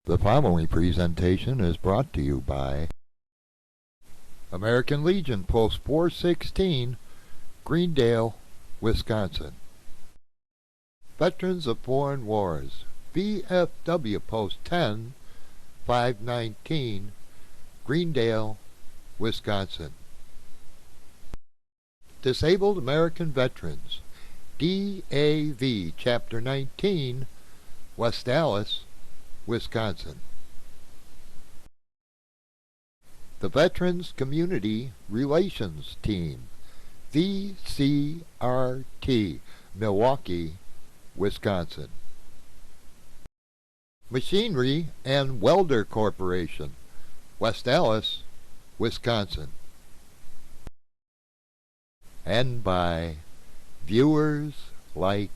The following presentation is brought to you by American Legion Post 416, Greendale, Wisconsin. Veterans of Foreign Wars, VFW Post 10, 519, Greendale, Wisconsin. Disabled American Veterans, DAV Chapter 19, West Allis, Wisconsin. The Veterans Community Relations Team, VCRT, Milwaukee, Wisconsin. Machinery and Welder Corporation, West Allis, Wisconsin. And by viewers like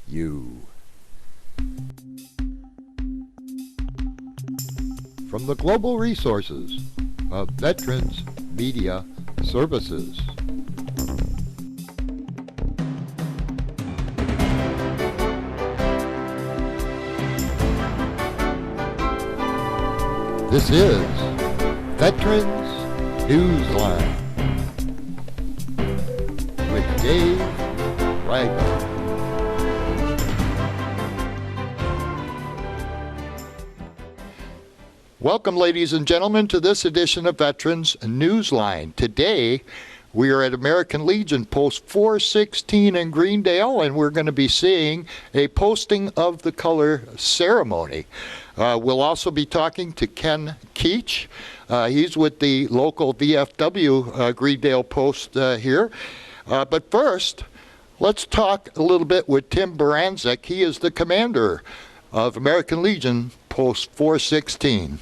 you. From the global resources of Veterans Media Services. This is Veterans Newsline with Dave Reiber. Welcome, ladies and gentlemen, to this edition of Veterans Newsline. Today, we are at American Legion Post 416 in Greendale, and we're going to be seeing a posting of the color ceremony. We'll also be talking to Ken Keach. He's with the local VFW Greendale Post here. But first, let's talk a little bit with Tim Baranczyk. He is the commander of American Legion Post 416.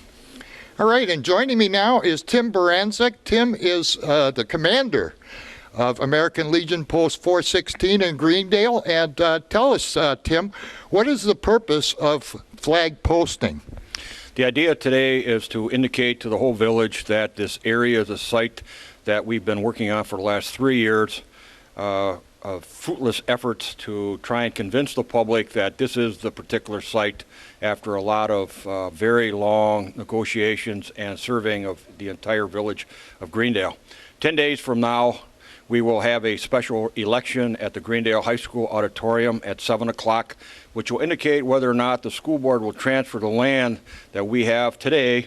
All right, and joining me now is Tim Baranczyk. Tim is the commander of American Legion Post 416 in Greendale. And tell us, Tim, what is the purpose of flag posting? The idea today is to indicate to the whole village that this area is a site that we've been working on for the last 3 years. Of fruitless efforts to try and convince the public that this is the particular site after a lot of very long negotiations and surveying of the entire village of Greendale. 10 days from now, we will have a special election at the Greendale High School auditorium at 7 o'clock, which will indicate whether or not the school board will transfer the land that we have today,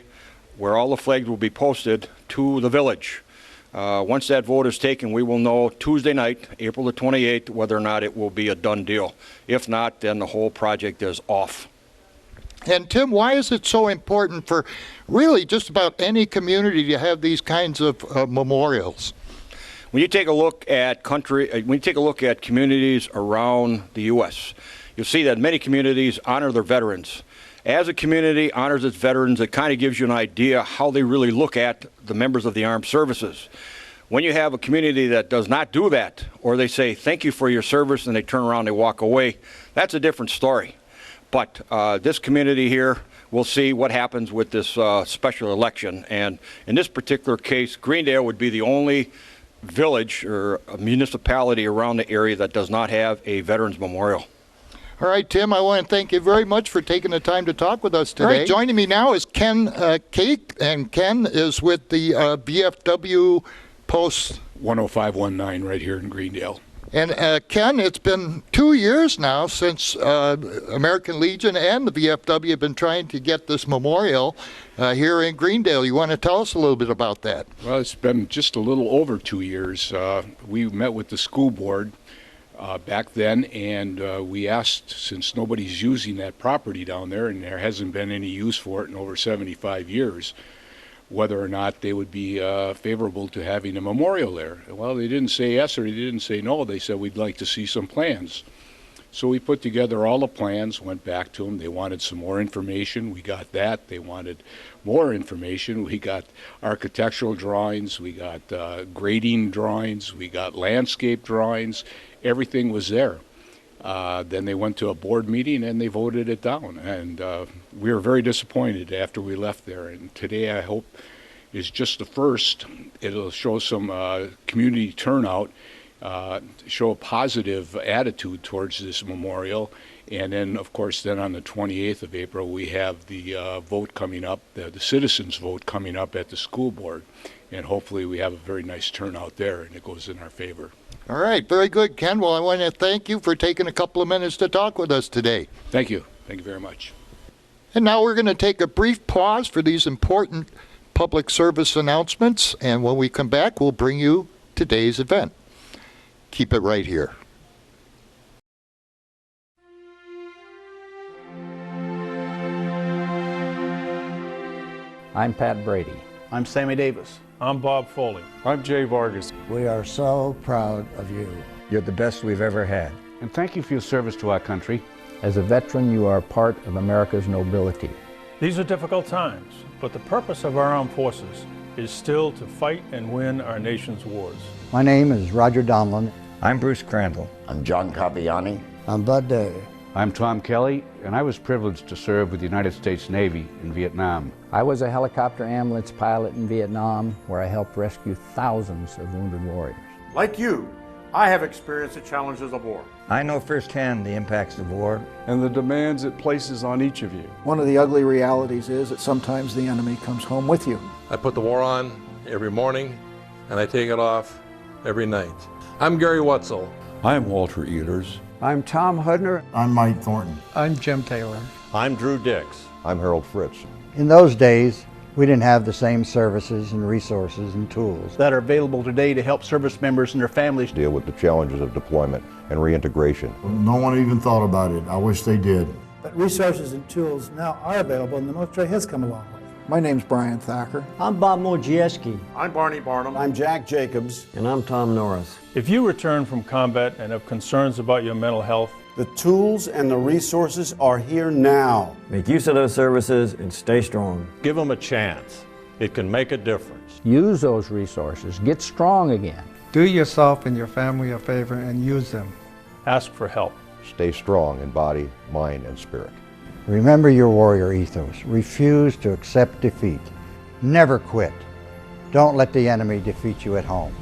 where all the flags will be posted, to the village. Once that vote is taken, we will know Tuesday night, April the 28th, whether or not it will be a done deal. If not, then the whole project is off. And Tim, why is it so important for really just about any community to have these kinds of memorials? When you take a look at communities around the U.S., you'll see that many communities honor their veterans. As a community honors its veterans, it kind of gives you an idea how they really look at the members of the armed services. When you have a community that does not do that, or they say thank you for your service and they turn around and they walk away, that's a different story. But this community here, we'll see what happens with this special election. And in this particular case, Greendale would be the only village or a municipality around the area that does not have a veterans memorial. All right, Tim, I want to thank you very much for taking the time to talk with us today. All right, joining me now is Ken Keach, and Ken is with the VFW Post 10519 right here in Greendale. And Ken, it's been 2 years now since American Legion and the VFW have been trying to get this memorial here in Greendale. You want to tell us a little bit about that? Well, it's been just a little over 2 years. We met with the school board back then, and we asked, since nobody's using that property down there and there hasn't been any use for it in over 75 years, whether or not they would be favorable to having a memorial there. Well, they didn't say yes or they didn't say no. They said, we'd like to see some plans. So we put together all the plans, went back to them. They wanted some more information. We got that. They wanted more information. We got architectural drawings. We got grading drawings. We got landscape drawings. Everything was there. Then they went to a board meeting and they voted it down. And we were very disappointed after we left there. And today, I hope, is just the first. It'll show some community turnout show a positive attitude towards this memorial. And then, of course, then on the 28th of April, we have the vote coming up, the citizens' vote coming up at the school board. And hopefully we have a very nice turnout there, and it goes in our favor. All right, very good, Ken. Well, I want to thank you for taking a couple of minutes to talk with us today. Thank you. Thank you very much. And now we're going to take a brief pause for these important public service announcements, and when we come back, we'll bring you today's event. Keep it right here. I'm Pat Brady. I'm Sammy Davis. I'm Bob Foley. I'm Jay Vargas. We are so proud of you. You're the best we've ever had. And thank you for your service to our country. As a veteran, you are part of America's nobility. These are difficult times, but the purpose of our armed forces is still to fight and win our nation's wars. My name is Roger Donlin. I'm Bruce Crandall. I'm John Caviani. I'm Bud Day. I'm Tom Kelly, and I was privileged to serve with the United States Navy in Vietnam. I was a helicopter ambulance pilot in Vietnam, where I helped rescue thousands of wounded warriors. Like you, I have experienced the challenges of war. I know firsthand the impacts of war and the demands it places on each of you. One of the ugly realities is that sometimes the enemy comes home with you. I put the war on every morning, and I take it off every night. I'm Gary Wetzel. I'm Walter Ehlers. I'm Tom Hudner. I'm Mike Thornton. I'm Jim Taylor. I'm Drew Dix. I'm Harold Fritz. In those days, we didn't have the same services and resources and tools that are available today to help service members and their families deal with the challenges of deployment and reintegration. No one even thought about it. I wish they did. But resources and tools now are available, and the military has come a long way. My name's Brian Thacker. I'm Bob Mojieski. I'm Barney Barnum. I'm Jack Jacobs. And I'm Tom Norris. If you return from combat and have concerns about your mental health, the tools and the resources are here now. Make use of those services and stay strong. Give them a chance. It can make a difference. Use those resources. Get strong again. Do yourself and your family a favor and use them. ask for help. Stay strong in body, mind, and spirit. Remember your warrior ethos. Refuse to accept defeat. Never quit. Don't let the enemy defeat you at home.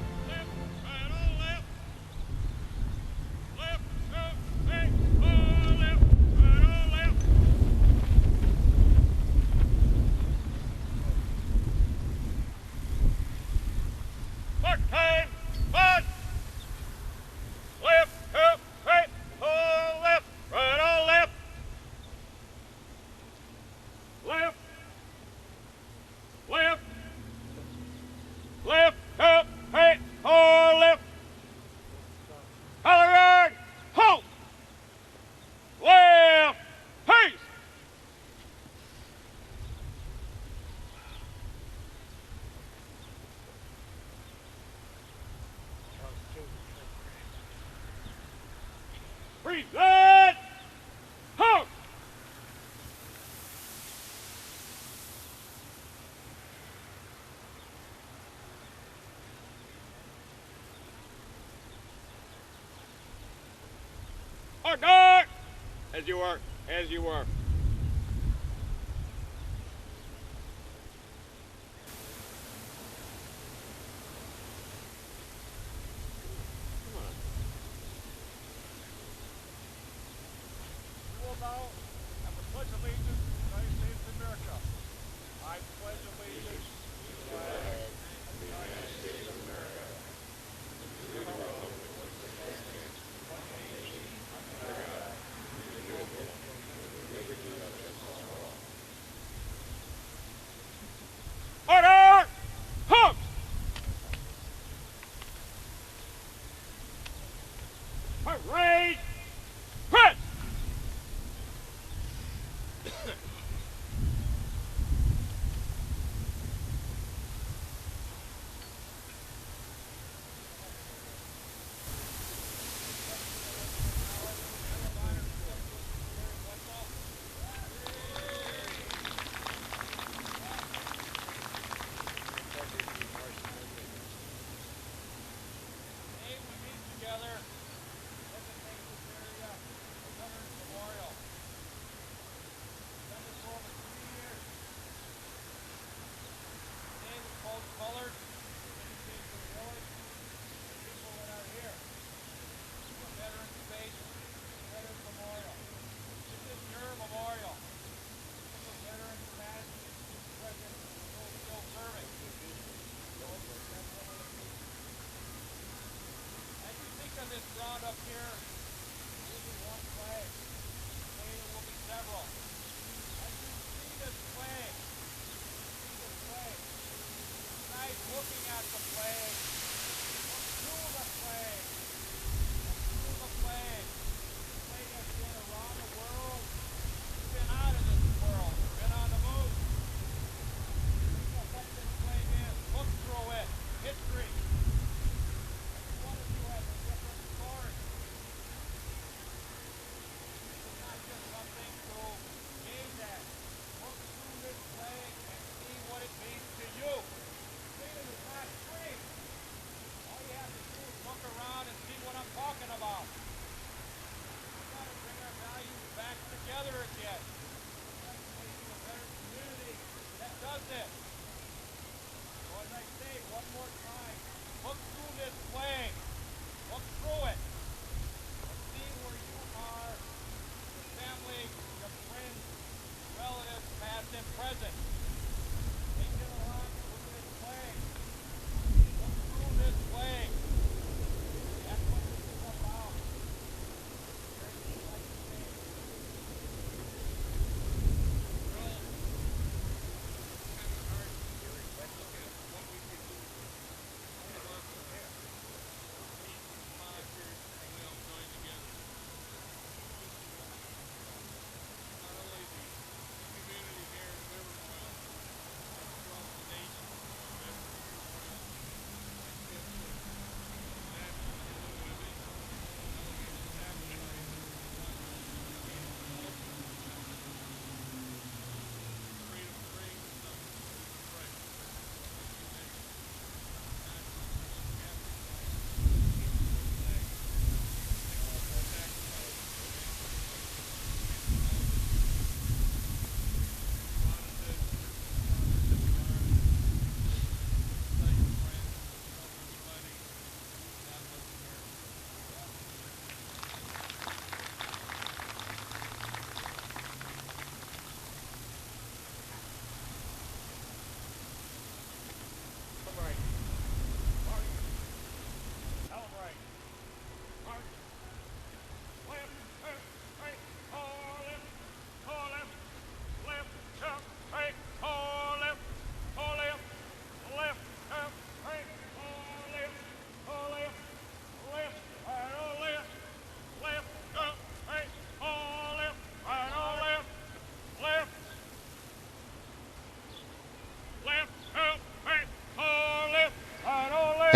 Present! Halt! Order! As you were, as you were. Order! Halt! Parade! Press!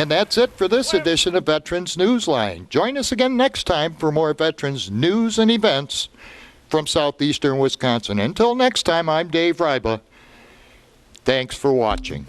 And that's it for this edition of Veterans Newsline. Join us again next time for more Veterans news and events from southeastern Wisconsin. Until next time, I'm Dave Ryba. Thanks for watching.